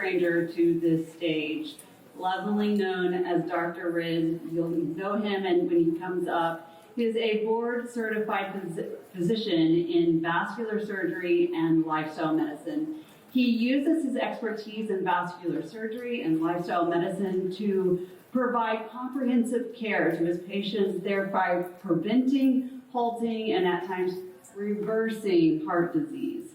stranger to this stage, lovingly known as Dr. Riz. You'll know him, and when he comes up, he is a board-certified physician in vascular surgery and lifestyle medicine. He uses his expertise in vascular surgery and lifestyle medicine to provide comprehensive care to his patients, thereby preventing, halting, and at times reversing heart disease.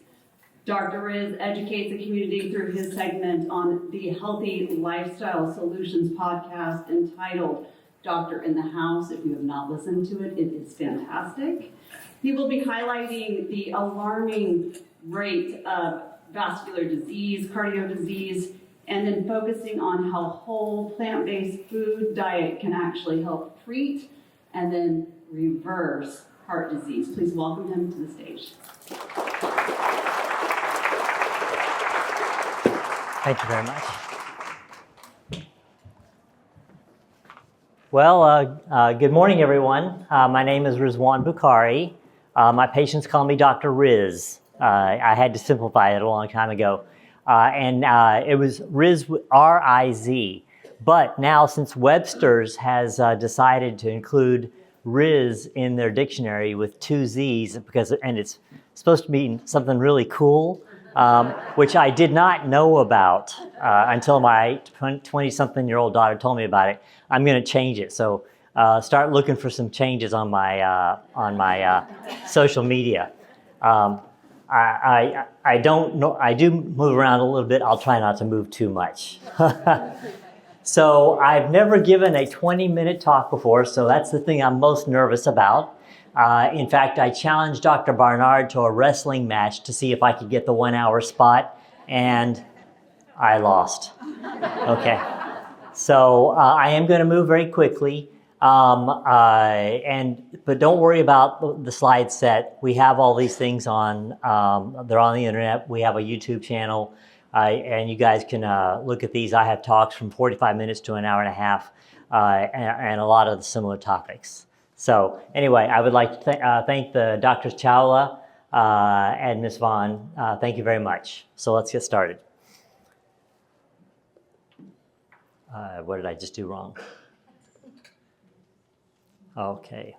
Dr. Riz educates the community through his segment on the Healthy Lifestyle Solutions podcast entitled Doctor in the House. If you have not listened to it, it is fantastic. He will be highlighting the alarming rate of vascular disease, cardio disease, and then focusing on how whole plant-based food diet can actually help treat and then reverse heart disease. Please welcome him to the stage. Thank you very much. Well, good morning, everyone. My name is Rizwan Bukhari. My patients call me Dr. Riz. I had to simplify it a long time ago. It was Riz, R-I-Z. But now, since Webster's has decided to include Riz in their dictionary with 2 Z's, and it's supposed to be something really cool, which I did not know about until my 20-something-year-old daughter told me about it. I'm going to change it. So start looking for some changes on my social media. I don't know. I do move around a little bit. I'll try not to move too much. So I've never given a 20-minute talk before, so that's the thing I'm most nervous about. In fact, I challenged Dr. Barnard to a wrestling match to see if I could get the 1-hour spot, and I lost. Okay. So I am going to move very quickly. But don't worry about the slide set. We have all these things on, they're on the internet. We have a YouTube channel, and you guys can look at these. I have talks from 45 minutes to an hour and a half, and a lot of the similar topics. So anyway, I would like to thank the Drs. Chawla and Ms. Vaughn. Thank you very much. So let's get started. What did I just do wrong? Okay,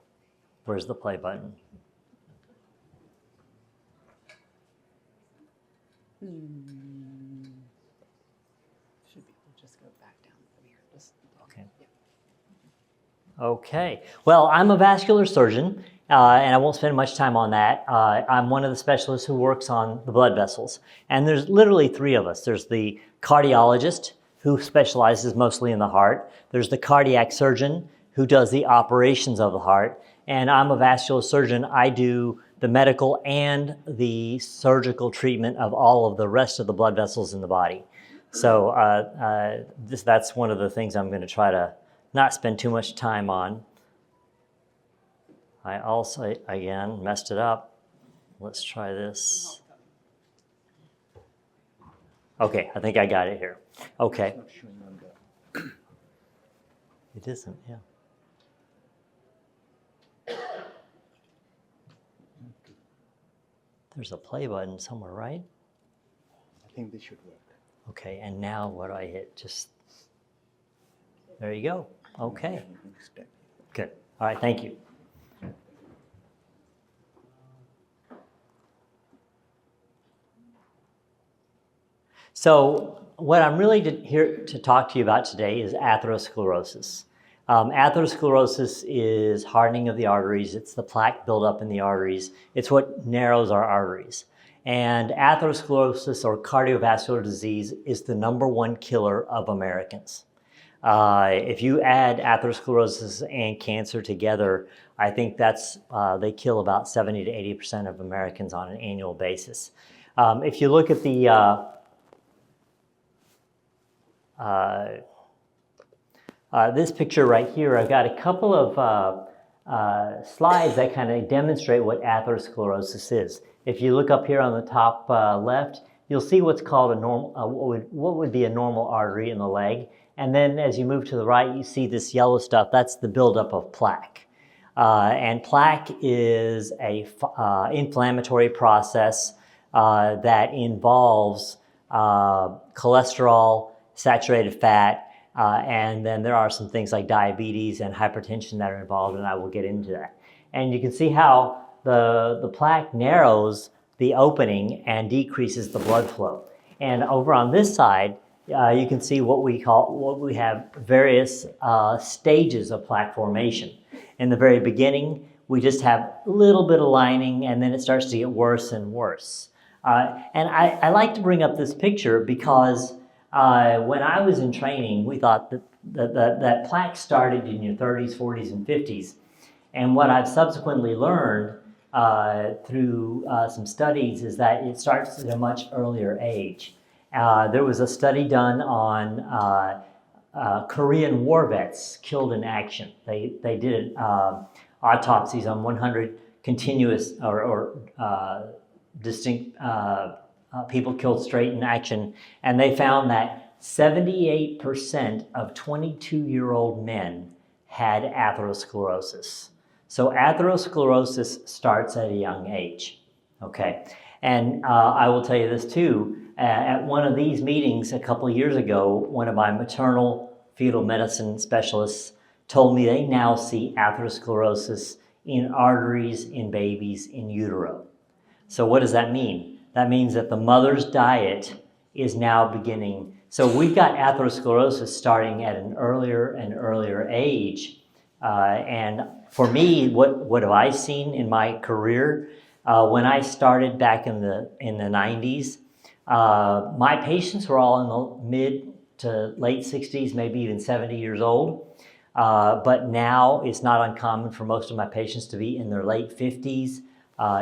where's the play button? Should be, we'll just go back down from here. Okay. Yeah. Okay, well, I'm a vascular surgeon, and I won't spend much time on that. I'm one of the specialists who works on the blood vessels, and there's literally 3 of us. There's the cardiologist, who specializes mostly in the heart. There's the cardiac surgeon, who does the operations of the heart, and I'm a vascular surgeon. I do the medical and the surgical treatment of all of the rest of the blood vessels in the body. So that's one of the things I'm going to try to not spend too much time on. I also, again, messed it up. Let's try this. Okay, I think I got it here. Okay. It isn't, yeah. There's a play button somewhere, right? I think this should work. Okay, and now what do I hit? Just, there you go. Okay. Good. All right, thank you. So what I'm really here to talk to you about today is atherosclerosis. Atherosclerosis is hardening of the arteries. It's the plaque buildup in the arteries. It's what narrows our arteries. And atherosclerosis, or cardiovascular disease, is the #1 killer of Americans. If you add atherosclerosis and cancer together, I think they kill about 70 to 80% of Americans on an annual basis. If you look at the this picture right here, I've got a couple of slides that kind of demonstrate what atherosclerosis is. If you look up here on the top left, you'll see what's called a normal, what would be a normal artery in the leg. And then as you move to the right, you see this yellow stuff. That's the buildup of plaque. And plaque is a inflammatory process that involves cholesterol, saturated fat, and then there are some things like diabetes and hypertension that are involved, and I will get into that. And you can see how the plaque narrows the opening and decreases the blood flow. And over on this side, you can see what we have various stages of plaque formation. In the very beginning, we just have a little bit of lining, and then it starts to get worse and worse. And I like to bring up this picture because when I was in training, we thought that plaque started in your 30s, 40s, and 50s. And what I've subsequently learned through some studies is that it starts at a much earlier age. There was a study done on Korean war vets killed in action. They did autopsies on 100 continuous or distinct people killed straight in action, and they found that 78% of 22-year-old men had atherosclerosis. So atherosclerosis starts at a young age, okay? And I will tell you this too, at one of these meetings a couple of years ago, one of my maternal fetal medicine specialists told me they now see atherosclerosis in arteries in babies in utero. So what does that mean? That means that the mother's diet is now beginning. So we've got atherosclerosis starting at an earlier and earlier age. And for me, what have I seen in my career? When I started back in the 90s, my patients were all in the mid to late 60s, maybe even 70 years old. But now it's not uncommon for most of my patients to be in their late 50s,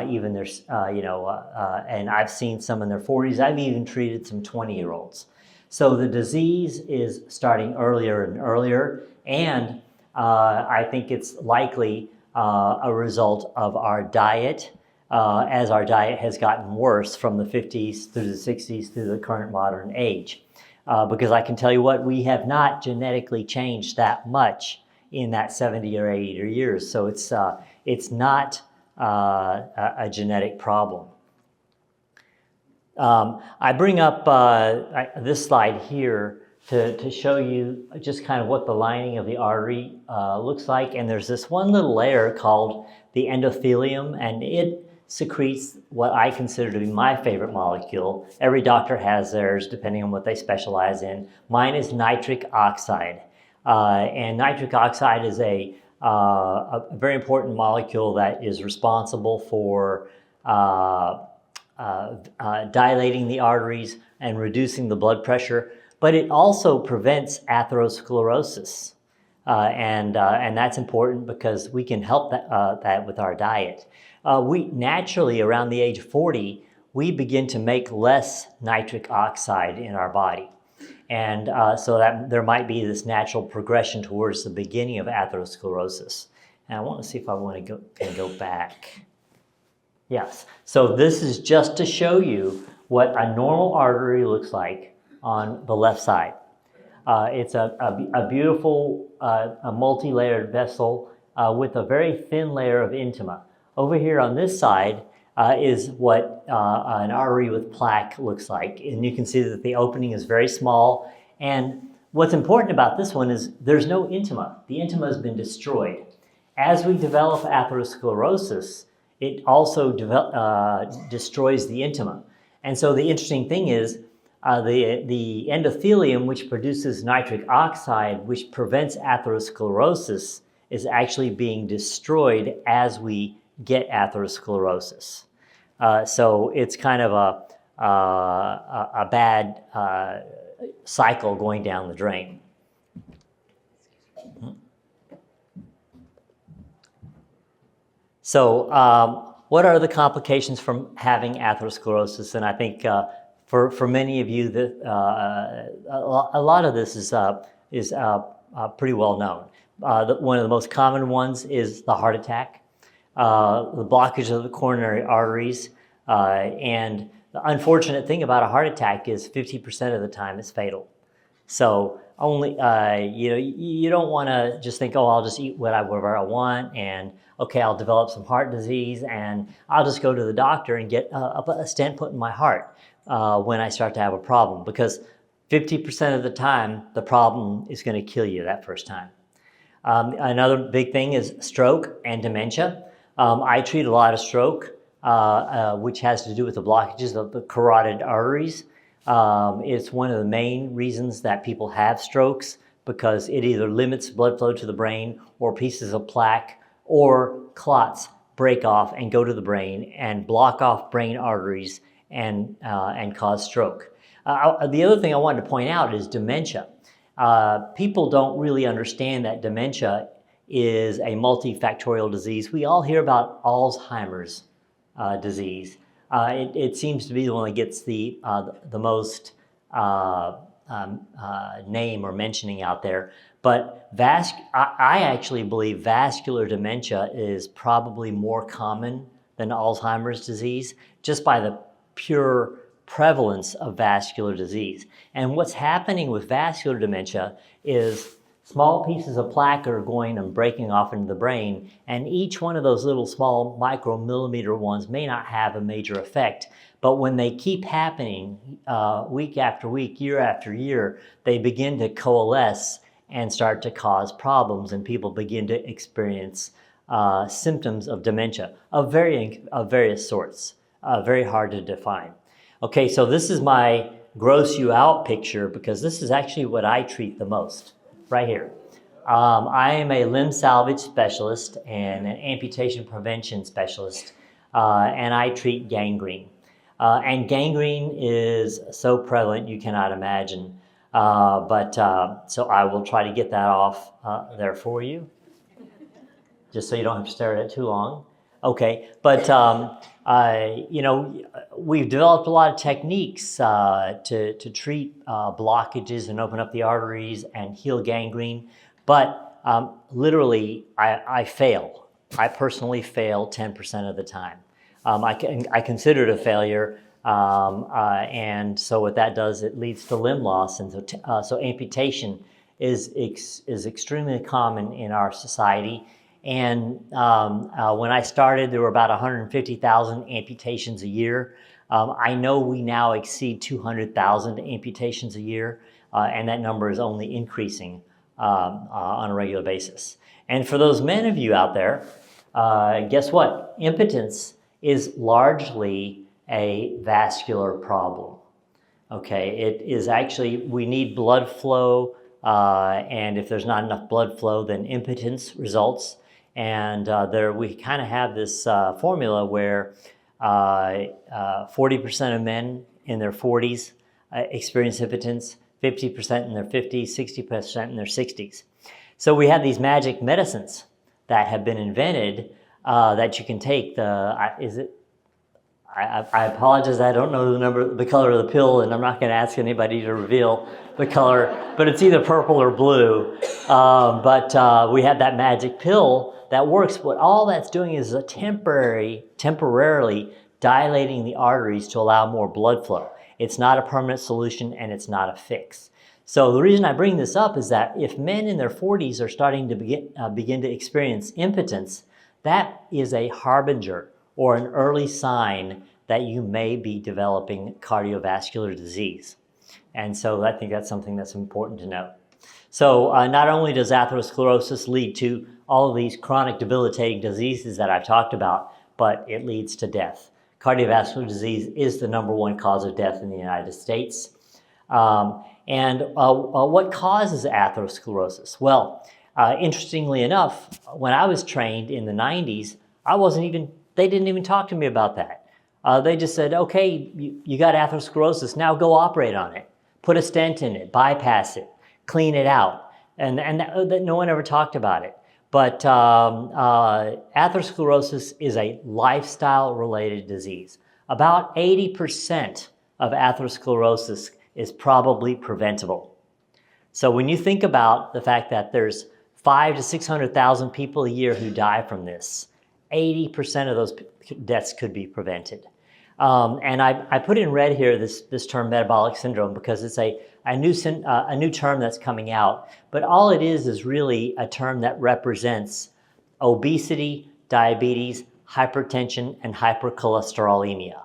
even there's, and I've seen some in their 40s. I've even treated some 20-year-olds. So the disease is starting earlier and earlier, and I think it's likely a result of our diet, as our diet has gotten worse from the 50s through the 60s through the current modern age. Because I can tell you what, we have not genetically changed that much in that 70 or 80 years. So it's not a genetic problem. I bring up this slide here to show you just kind of what the lining of the artery looks like. And there's this one little layer called the endothelium, and it secretes what I consider to be my favorite molecule. Every doctor has theirs depending on what they specialize in. Mine is nitric oxide. And nitric oxide is a very important molecule that is responsible for dilating the arteries and reducing the blood pressure, but it also prevents atherosclerosis. And that's important because we can help that with our diet. We naturally, around the age of 40, we begin to make less nitric oxide in our body. And so that there might be this natural progression towards the beginning of atherosclerosis. And I want to see if I want to go back. Yes, so this is just to show you what a normal artery looks like on the left side. It's a beautiful multi-layered vessel with a very thin layer of intima. Over here on this side is what an artery with plaque looks like. And you can see that the opening is very small. And what's important about this one is there's no intima. The intima has been destroyed. As we develop atherosclerosis, it also destroys the intima. And so the interesting thing is the endothelium, which produces nitric oxide, which prevents atherosclerosis, is actually being destroyed as we get atherosclerosis. So it's kind of a bad cycle going down the drain. So what are the complications from having atherosclerosis? And I think for many of you, a lot of this is pretty well known. One of the most common ones is the heart attack, the blockage of the coronary arteries, and the unfortunate thing about a heart attack is 50% of the time it's fatal. So only, you don't want to just think, oh, I'll just eat whatever I want, and okay, I'll develop some heart disease, and I'll just go to the doctor and get a stent put in my heart when I start to have a problem, because 50% of the time, the problem is going to kill you that first time. Another big thing is stroke and dementia. I treat a lot of stroke, which has to do with the blockages of the carotid arteries. It's one of the main reasons that people have strokes, because it either limits blood flow to the brain, or pieces of plaque or clots break off and go to the brain and block off brain arteries and cause stroke. The other thing I wanted to point out is dementia. People don't really understand that dementia is a multifactorial disease. We all hear about Alzheimer's disease. It seems to be the one that gets the most name or mentioning out there. But I actually believe vascular dementia is probably more common than Alzheimer's disease, just by the pure prevalence of vascular disease. And what's happening with vascular dementia is small pieces of plaque are going and breaking off into the brain, and each one of those little small micromillimeter ones may not have a major effect, but when they keep happening week after week, year after year, they begin to coalesce and start to cause problems, and people begin to experience symptoms of dementia of various sorts, very hard to define. Okay, so this is my gross you out picture, because this is actually what I treat the most, right here. I am a limb salvage specialist and an amputation prevention specialist, and I treat gangrene. And gangrene is so prevalent you cannot imagine, so I will try to get that off there for you, just so you don't have to stare at it too long. Okay, but we've developed a lot of techniques to treat blockages and open up the arteries and heal gangrene, but literally I fail. I personally fail 10% of the time. I consider it a failure, and so what that does, it leads to limb loss, and so amputation is extremely common in our society. And when I started, there were about 150,000 amputations a year. I know we now exceed 200,000 amputations a year, and that number is only increasing on a regular basis. And for those men of you out there, guess what? Impotence is largely a vascular problem. Okay, it is actually, we need blood flow, and if there's not enough blood flow, then impotence results. And we kind of have this formula where 40% of men in their 40s experience impotence, 50% in their 50s, 60% in their 60s. So we have these magic medicines that have been invented that you can take. I apologize, I don't know the color of the pill, and I'm not going to ask anybody to reveal the color, but it's either purple or blue. But we have that magic pill that works. What all that's doing is temporarily dilating the arteries to allow more blood flow. It's not a permanent solution, and it's not a fix. So the reason I bring this up is that if men in their 40s are starting to begin to experience impotence, that is a harbinger or an early sign that you may be developing cardiovascular disease. And so I think that's something that's important to know. So not only does atherosclerosis lead to all of these chronic debilitating diseases that I've talked about, but it leads to death. Cardiovascular disease is the #1 cause of death in the United States. What causes atherosclerosis? Well, interestingly enough, when I was trained in the 90s, they didn't even talk to me about that. They just said, okay, you got atherosclerosis, now go operate on it. Put a stent in it, bypass it, clean it out. And that no one ever talked about it. But atherosclerosis is a lifestyle-related disease. About 80% of atherosclerosis is probably preventable. So when you think about the fact that there's 500,000 to 600,000 people a year who die from this, 80% of those deaths could be prevented. And I put in red here this term metabolic syndrome because it's a new term that's coming out. But all it is really a term that represents obesity, diabetes, hypertension, and hypercholesterolemia,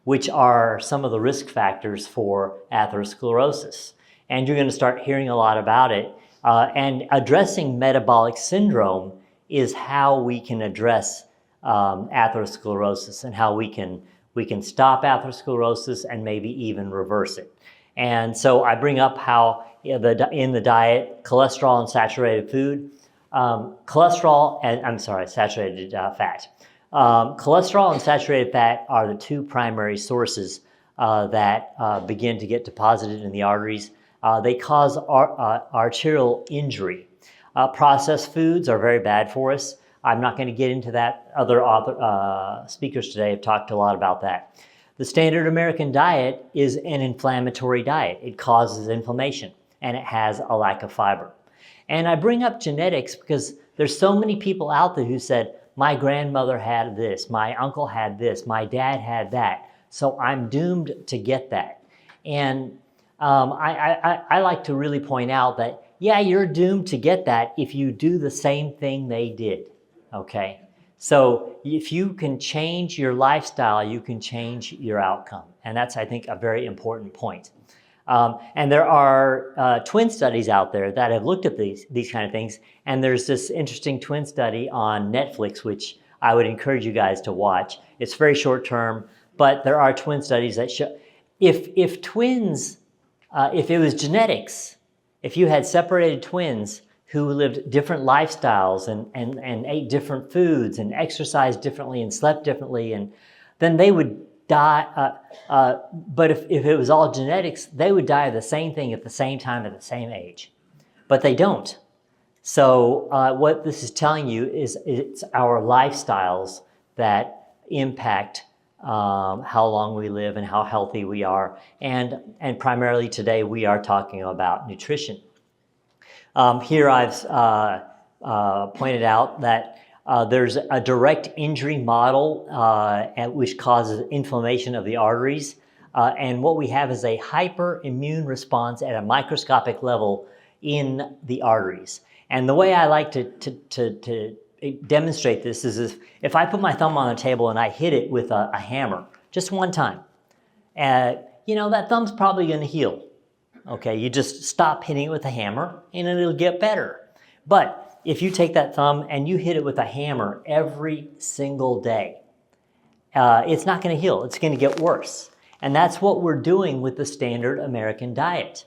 which are some of the risk factors for atherosclerosis. And you're going to start hearing a lot about it. And addressing metabolic syndrome is how we can address atherosclerosis and how we can stop atherosclerosis and maybe even reverse it. And so I bring up how in the diet, cholesterol and saturated food, saturated fat. Cholesterol and saturated fat are the two primary sources that begin to get deposited in the arteries. They cause arterial injury. Processed foods are very bad for us. I'm not going to get into that. Other speakers today have talked a lot about that. The standard American diet is an inflammatory diet. It causes inflammation and it has a lack of fiber. And I bring up genetics because there's so many people out there who said, my grandmother had this, my uncle had this, my dad had that, so I'm doomed to get that. And I like to really point out that, yeah, you're doomed to get that if you do the same thing they did, okay? So if you can change your lifestyle, you can change your outcome. And that's, I think, a very important point. And there are twin studies out there that have looked at these kind of things. And there's this interesting twin study on Netflix, which I would encourage you guys to watch. It's very short term, but there are twin studies that show if twins, if it was genetics, if you had separated twins who lived different lifestyles and ate different foods and exercised differently and slept differently, and then they would die. But if it was all genetics, they would die of the same thing at the same time at the same age. But they don't. So what this is telling you is it's our lifestyles that impact how long we live and how healthy we are. And primarily today we are talking about nutrition. Here I've pointed out that there's a direct injury model which causes inflammation of the arteries. And what we have is a hyperimmune response at a microscopic level in the arteries. And the way I like to demonstrate this is if I put my thumb on the table and I hit it with a hammer, just one time, that thumb's probably going to heal. Okay, you just stop hitting it with a hammer and it'll get better. But if you take that thumb and you hit it with a hammer every single day, it's not going to heal. It's going to get worse. And that's what we're doing with the standard American diet.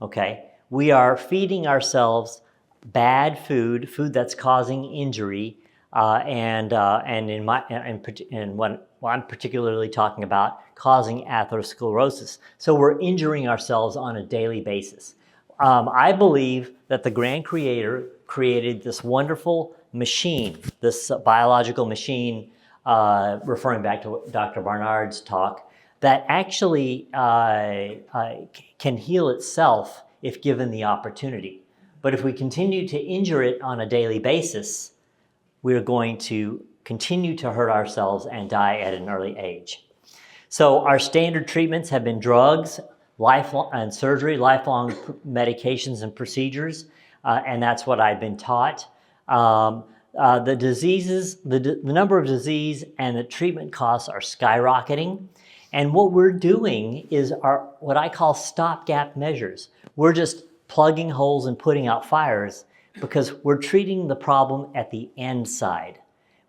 Okay, we are feeding ourselves bad food that's causing injury, and what I'm particularly talking about, causing atherosclerosis. So we're injuring ourselves on a daily basis. I believe that the grand creator created this wonderful machine, this biological machine, referring back to Dr. Barnard's talk, that actually can heal itself if given the opportunity. But if we continue to injure it on a daily basis, we're going to continue to hurt ourselves and die at an early age. So our standard treatments have been drugs, lifelong and surgery, lifelong medications and procedures, and that's what I've been taught. The diseases, the number of disease and the treatment costs are skyrocketing. And what we're doing is what I call stopgap measures. We're just plugging holes and putting out fires because we're treating the problem at the end side.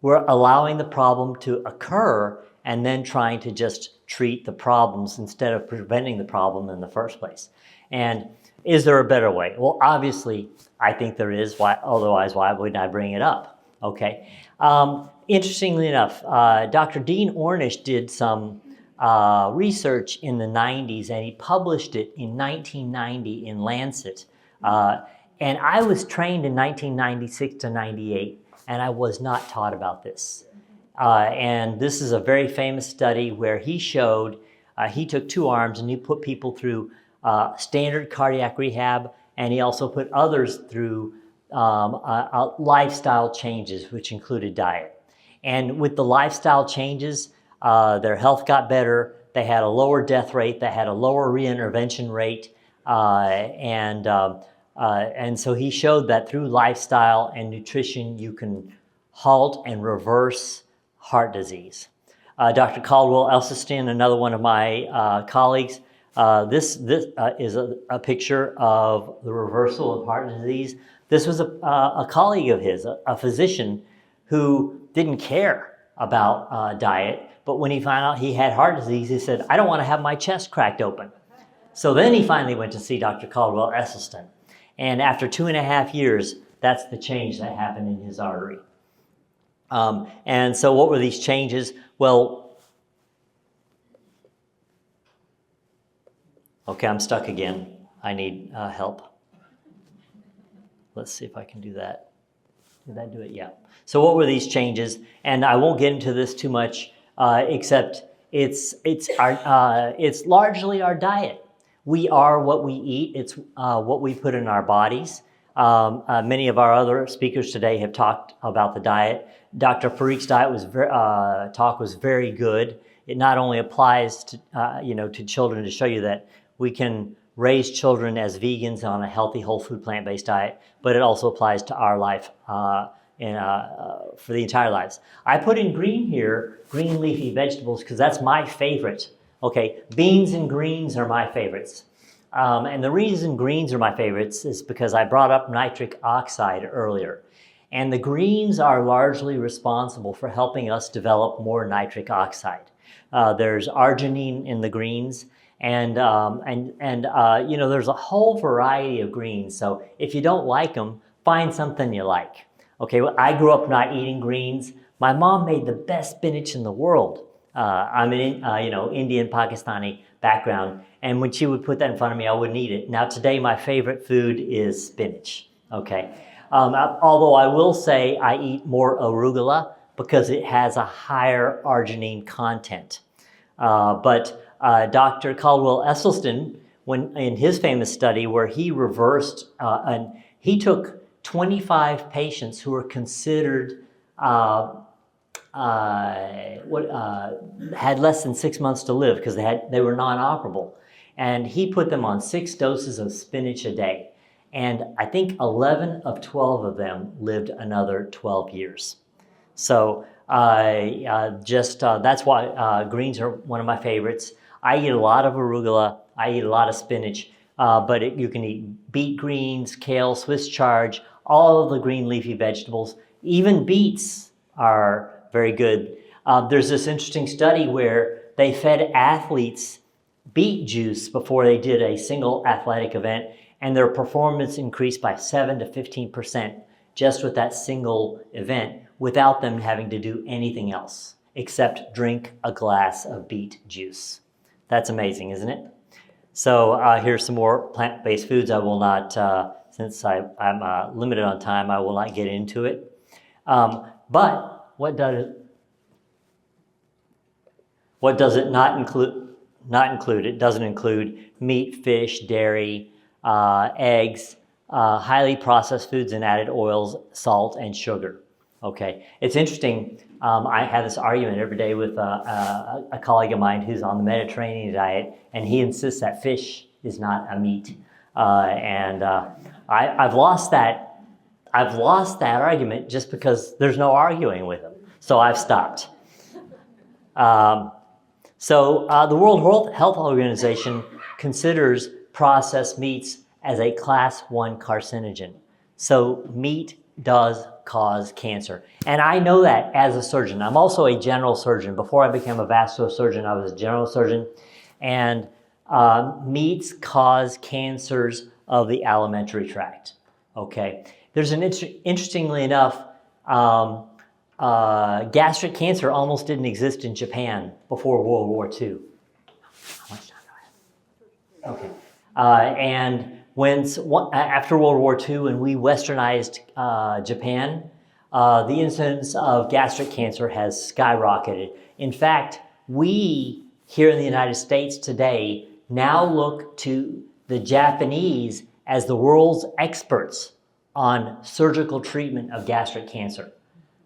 We're allowing the problem to occur and then trying to just treat the problems instead of preventing the problem in the first place. And is there a better way? Well, obviously, I think there is. Otherwise, why wouldn't I bring it up? Okay. Interestingly enough, Dr. Dean Ornish did some research in the 90s, and he published it in 1990 in Lancet. And I was trained in 1996 to 98, and I was not taught about this. And this is a very famous study where he showed, he took two arms and he put people through standard cardiac rehab, and he also put others through lifestyle changes, which included diet. And with the lifestyle changes, their health got better, they had a lower death rate, they had a lower reintervention rate, and so he showed that through lifestyle and nutrition, you can halt and reverse heart disease. Dr. Caldwell Esselstyn, another one of my colleagues, this is a picture of the reversal of heart disease. This was a colleague of his, a physician who didn't care about diet, but when he found out he had heart disease, he said, I don't want to have my chest cracked open. So then he finally went to see Dr. Caldwell Esselstyn. And after 2.5 years, that's the change that happened in his artery. And so what were these changes? Well, okay, I'm stuck again. I need help. Let's see if I can do that. Did that do it? Yeah. So what were these changes? And I won't get into this too much, except it's largely our diet. We are what we eat. It's what we put in our bodies. Many of our other speakers today have talked about the diet. Dr. Parik's talk was very good. It not only applies to to children to show you that we can raise children as vegans on a healthy, whole food, plant-based diet, but it also applies to our life for the entire lives. I put in green here, green leafy vegetables, because that's my favorite. Okay, beans and greens are my favorites. And the reason greens are my favorites is because I brought up nitric oxide earlier. And the greens are largely responsible for helping us develop more nitric oxide. There's arginine in the greens, and there's a whole variety of greens. So if you don't like them, find something you like. Okay, well, I grew up not eating greens. My mom made the best spinach in the world. I'm an Indian, Pakistani background, and when she would put that in front of me, I wouldn't eat it. Now today, my favorite food is spinach. Okay, although I will say I eat more arugula because it has a higher arginine content. But Dr. Caldwell Esselstyn, when in his famous study where he reversed, and he took 25 patients who were considered had less than 6 months to live because they were non-operable, and he put them on 6 doses of spinach a day, and I think 11 of 12 of them lived another 12 years. So that's why greens are one of my favorites. I eat a lot of arugula. I eat a lot of spinach, but you can eat beet greens, kale, Swiss chard, all of the green leafy vegetables. Even beets are very good. There's this interesting study where they fed athletes beet juice before they did a single athletic event, and their performance increased by 7 to 15% just with that single event without them having to do anything else except drink a glass of beet juice. That's amazing, isn't it? So here's some more plant-based foods. I will not, since I'm limited on time, I will not get into it. But what does it not include? It doesn't include meat, fish, dairy, eggs, highly processed foods and added oils, salt, and sugar. Okay, it's interesting. I have this argument every day with a colleague of mine who's on the Mediterranean diet, and he insists that fish is not a meat. I've lost that argument just because there's no arguing with him. So I've stopped. The World Health Organization considers processed meats as a class 1 carcinogen. So meat does cause cancer. And I know that as a surgeon. I'm also a general surgeon. Before I became a vascular surgeon, I was a general surgeon. And meats cause cancers of the alimentary tract. Okay. There's an interestingly enough, gastric cancer almost didn't exist in Japan before World War II. How much time do I have? Okay. And after World War II, when we westernized Japan, the incidence of gastric cancer has skyrocketed. In fact, we here in the United States today now look to the Japanese as the world's experts on surgical treatment of gastric cancer.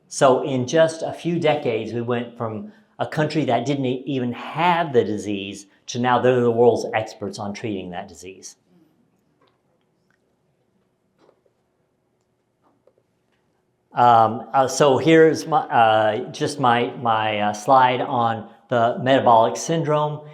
So in just a few decades, we went from a country that didn't even have the disease, to now they're the world's experts on treating that disease. So here's just my slide on the metabolic syndrome.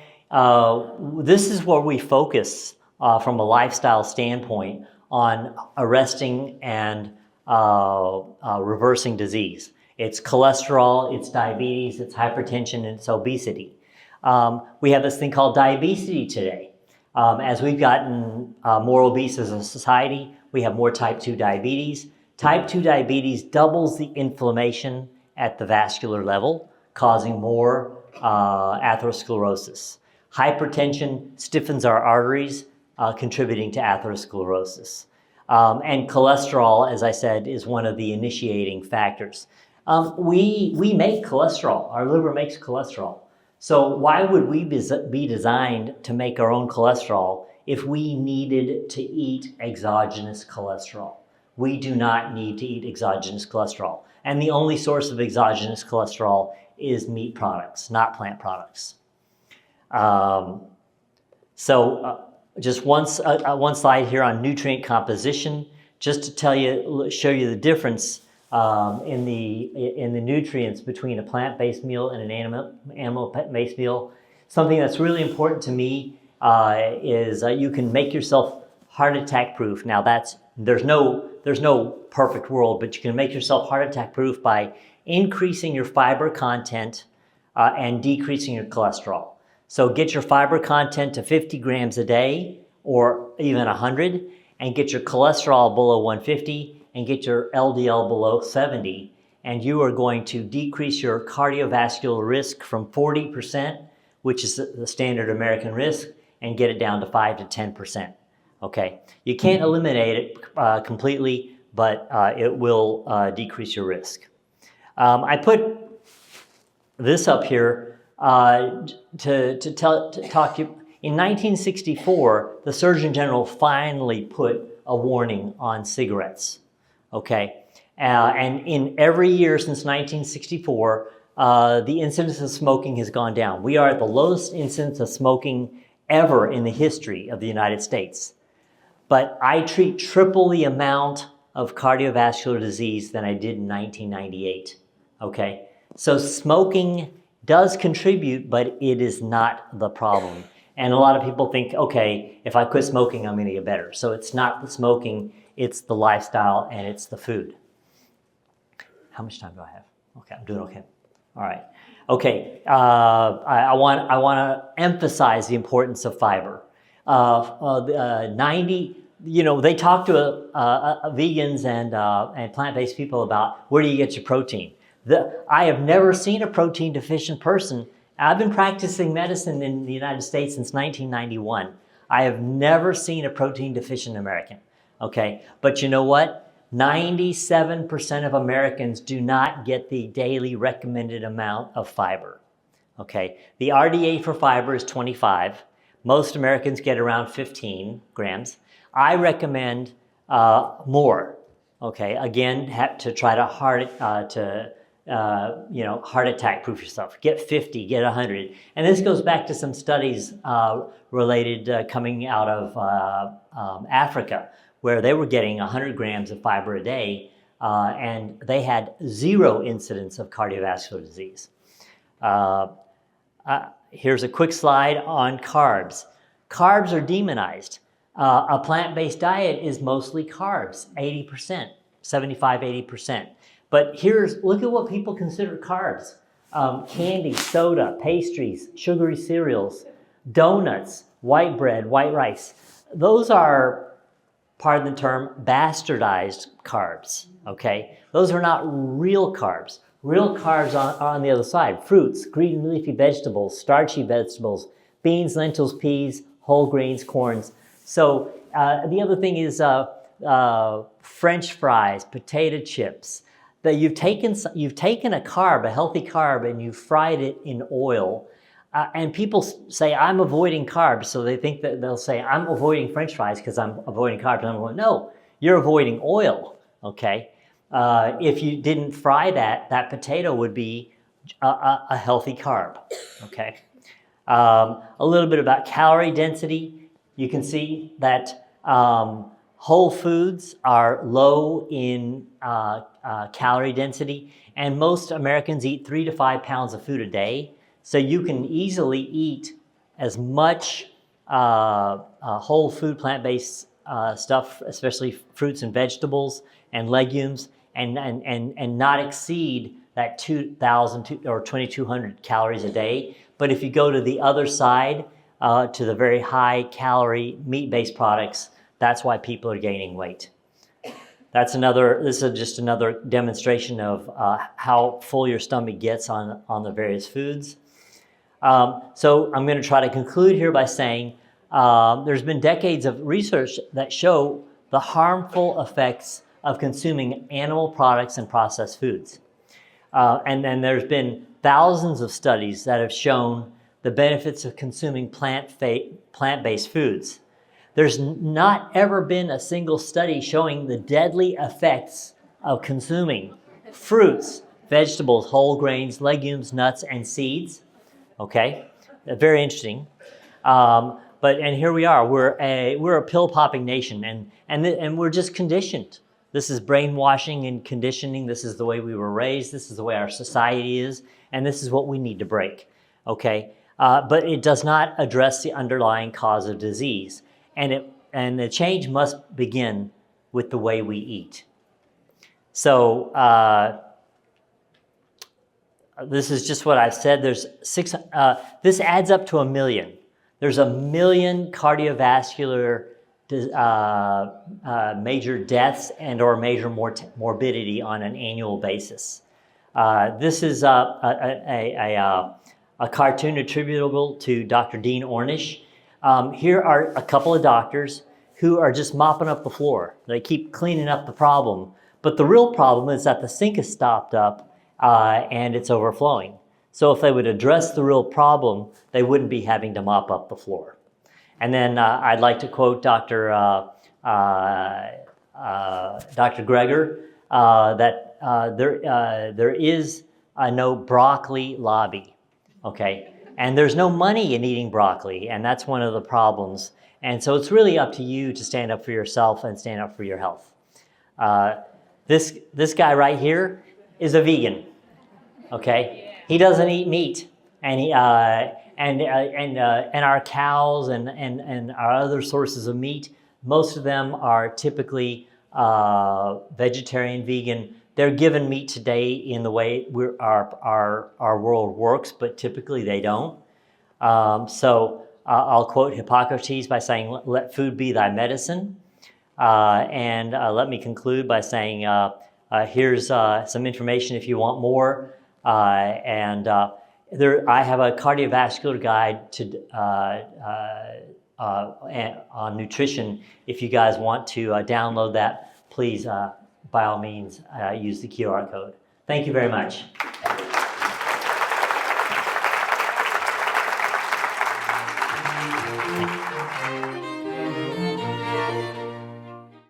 This is where we focus from a lifestyle standpoint on arresting and reversing disease. It's cholesterol, it's diabetes, it's hypertension, and it's obesity. We have this thing called diabetes today. As we've gotten more obese as a society, we have more type 2 diabetes. Type 2 diabetes doubles the inflammation at the vascular level, causing more atherosclerosis. Hypertension stiffens our arteries, contributing to atherosclerosis. And cholesterol, as I said, is one of the initiating factors. We make cholesterol. Our liver makes cholesterol. So why would we be designed to make our own cholesterol if we needed to eat exogenous cholesterol? We do not need to eat exogenous cholesterol. And the only source of exogenous cholesterol is meat products, not plant products. Just one slide here on nutrient composition, just to show you the difference in the nutrients between a plant-based meal and an animal-based meal. Something that's really important to me is you can make yourself heart attack proof. Now there's no perfect world, but you can make yourself heart attack proof by increasing your fiber content and decreasing your cholesterol. So get your fiber content to 50 grams a day or even 100, and get your cholesterol below 150 and get your LDL below 70. And you are going to decrease your cardiovascular risk from 40%, which is the standard American risk, and get it down to 5 to 10%. Okay, you can't eliminate it completely, but it will decrease your risk. I put this up here to talk to you. In 1964, the Surgeon General finally put a warning on cigarettes. Okay, and in every year since 1964, the incidence of smoking has gone down. We are at the lowest incidence of smoking ever in the history of the United States. But I treat triple the amount of cardiovascular disease than I did in 1998, okay? So smoking does contribute, but it is not the problem. And a lot of people think, okay, if I quit smoking, I'm gonna get better. So it's not the smoking, it's the lifestyle, and it's the food. How much time do I have? Okay, I'm doing okay. All right. Okay, I want to emphasize the importance of fiber. 90, they talk to vegans and plant-based people about where do you get your protein. I have never seen a protein deficient person. I've been practicing medicine in the United States since 1991. I have never seen a protein deficient American. Okay, but you know what? 97% of Americans do not get the daily recommended amount of fiber. Okay, the RDA for fiber is 25. Most Americans get around 15 grams. I recommend more. Okay, again, to try to heart attack proof yourself. Get 50, get 100, and this goes back to some studies related coming out of Africa, where they were getting 100 grams of fiber a day, and they had 0 incidence of cardiovascular disease. Here's a quick slide on carbs. Carbs are demonized. A plant-based diet is mostly carbs, 80%, 75, 80%. But look at what people consider carbs. Candy, soda, pastries, sugary cereals, donuts, white bread, white rice. Those are, pardon the term, bastardized carbs, okay? Those are not real carbs. Real carbs are on the other side. Fruits, green leafy vegetables, starchy vegetables, beans, lentils, peas, whole grains, corns. So the other thing is French fries, potato chips. That you've taken a carb, a healthy carb, and you've fried it in oil. And people say, I'm avoiding carbs. So they think that they'll say, I'm avoiding French fries because I'm avoiding carbs. And I'm going, no, you're avoiding oil, okay? If you didn't fry that potato would be a healthy carb, okay? A little bit about calorie density. You can see that whole foods are low in calorie density, and most Americans eat 3 to 5 pounds of food a day. So you can easily eat as much whole food, plant-based stuff, especially fruits and vegetables and legumes, and not exceed that 2,000 or 2,200 calories a day. But if you go to the other side, to the very high calorie meat-based products, that's why people are gaining weight. This is just another demonstration of how full your stomach gets on the various foods. So I'm going to try to conclude here by saying there's been decades of research that show the harmful effects of consuming animal products and processed foods. And then there's been thousands of studies that have shown the benefits of consuming plant-based foods. There's not ever been a single study showing the deadly effects of consuming fruits, vegetables, whole grains, legumes, nuts, and seeds. Okay, very interesting. And here we are. We're a pill-popping nation, and we're just conditioned. This is brainwashing and conditioning. This is the way we were raised. This is the way our society is, and this is what we need to break. Okay, but it does not address the underlying cause of disease, and the change must begin with the way we eat. So this is just what I've said. This adds up to 1 million. There's 1 million cardiovascular major deaths and or major morbidity on an annual basis. This is a cartoon attributable to Dr. Dean Ornish. Here are a couple of doctors who are just mopping up the floor. They keep cleaning up the problem. But the real problem is that the sink is stopped up and it's overflowing. So if they would address the real problem, they wouldn't be having to mop up the floor. And then I'd like to quote Dr. Greger that there is no broccoli lobby, okay? And there's no money in eating broccoli, and that's one of the problems. And so it's really up to you to stand up for yourself and stand up for your health. This guy right here is a vegan, okay? He doesn't eat meat, and our cows and our other sources of meat, most of them are typically vegetarian, vegan. They're given meat today in the way our world works, but typically they don't. So I'll quote Hippocrates by saying, "Let food be thy medicine." And let me conclude by saying, here's some information if you want more. I have a cardiovascular guide on nutrition. If you guys want to download that, please, by all means, use the QR code. Thank you very much.